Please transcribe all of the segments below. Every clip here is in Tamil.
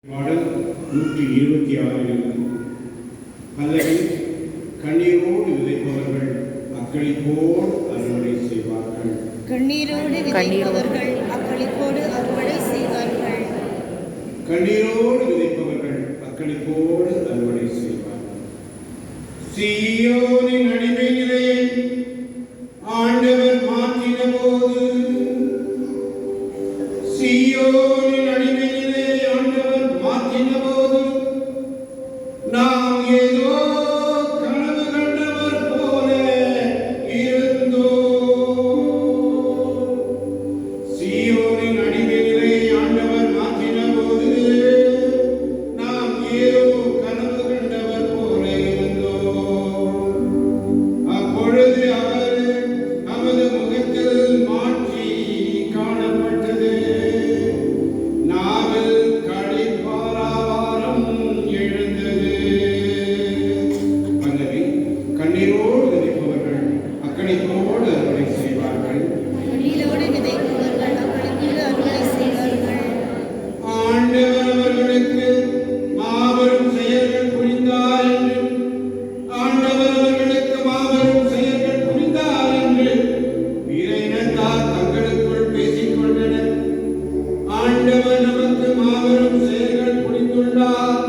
பாடல் 126 அல்லது கண்ணீரோடு விதைப்பவர்கள் அக்களிப்போடு அறுவடை செய்வார்கள். கண்ணீரோடு விதைப்பவர்கள் அக்களிப்போடு அறுவடை செய்வார்கள். கண்ணீரோடு விதைப்பவர்கள் அக்களிப்போடு அறுவடை செய்வார்கள். சீயோனின் அடிமை நிலையை ஆண்டவர் மாற்றின போது, சீயோனின் அடிமை நிலையை ஆண்டவர் மாற்றின போது நாம் ஏதோ கனவு கண்டவர் போல இருந்தோம். சீயோனின் அடிமை நிலையை ஆண்டவர் மாற்றின போது நாம் ஏதோ கனவு கண்டவர் போல இருந்தோம். அப்பொழுது அவர் நமது முகத்தில் மாற்றி காணப்பட்டது. நாவில் களிப்பாராவாரம் எழுந்தது. பல்லவி. கண்ணீரோடு விதைப்பவர்கள் அக்களிப்போடு அறுவடை செய்வார்கள். கண்ணீரோடு விதைப்பவர்கள் அக்களிப்போடு அறுவடை செய்வார்கள். ஆண்டவர் அவர்களுக்கு மாபெரும் செயல்கள் புரிந்தார் என்று, ஆண்டவர் அவர்களுக்கு மாபெரும் செயல்கள் புரிந்தார் என்று பிற இனத்தார் தங்களுக்குள் பேசிக் கொண்டனர். ஆண்டவர் நமக்கு மாபெரும் செயல்கள் புரிந்துள்ளார்,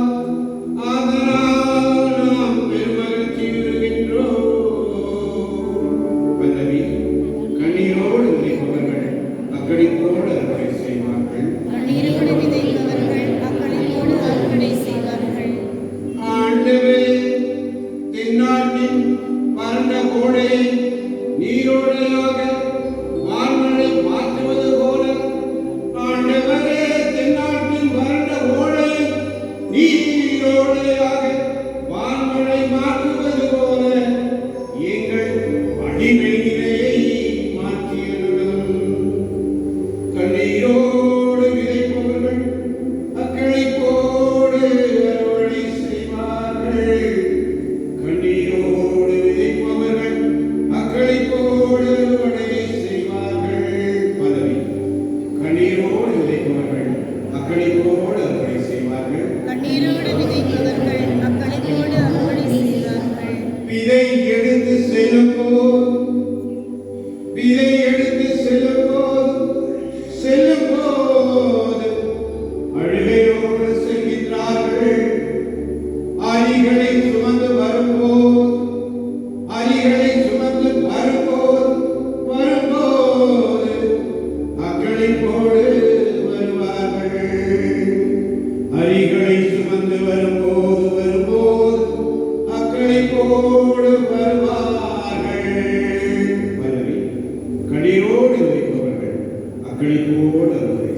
ஆதலால் நாம் பெருமகிழ்ச்சியுறுகின்றோம். பல்லவி. கண்ணீரோடு விதைப்பவர்கள் அக்களிப்போடு அறுவடை செய்வார்கள். கண்ணீரோடு விதைப்பவர்கள் அக்களிப்போடு அறுவடை செய்வார்கள். ஆண்டவரே, தென்னாட்டின் வறண்ட கோடையை நீரோடையாக வான்மழை மாற்றுவது போல, ஆண்டவரே, தென்னாட்டின் வறண்ட கோடையை நீரோடையாக வான்மழை மாற்றுவது போல எங்கள் அடிமை நிலையை மாற்றியருளும். கண்ணீரோடு விதைப்பவர்கள் அக்களிப்போடு அறுவடை செய்வார்கள். கண்ணீரோடு விதைப்பவர்கள் அக்களிப்போடு அறுவடை செய்வார்கள். பல்லவி. கண்ணீரோடு விதைப்பவர்கள் அக்களிப்போடு அறுவடை செய்வார்கள். கண்ணீரோடு விதைப்பவர்கள் அக்களிப்போடு அறுவடை செய்வார்கள். விதை எடுத்து செல்லும்போது, விதை எடுத்து செல்லும்போது அழுகையோடு செல்கின்றார்கள். அரிகளை சுமந்து வரும்போது, அரிகளை சுமந்து வரும்போது அக்களிப்போடு வருவார்கள். அரிகளை சுமந்து வரும்போது அக்களிப்போடு வருவார்கள். பல்லவி. கண்ணீரோடு விதைப்பவர்கள் அக்களிப்போடு அறுவடை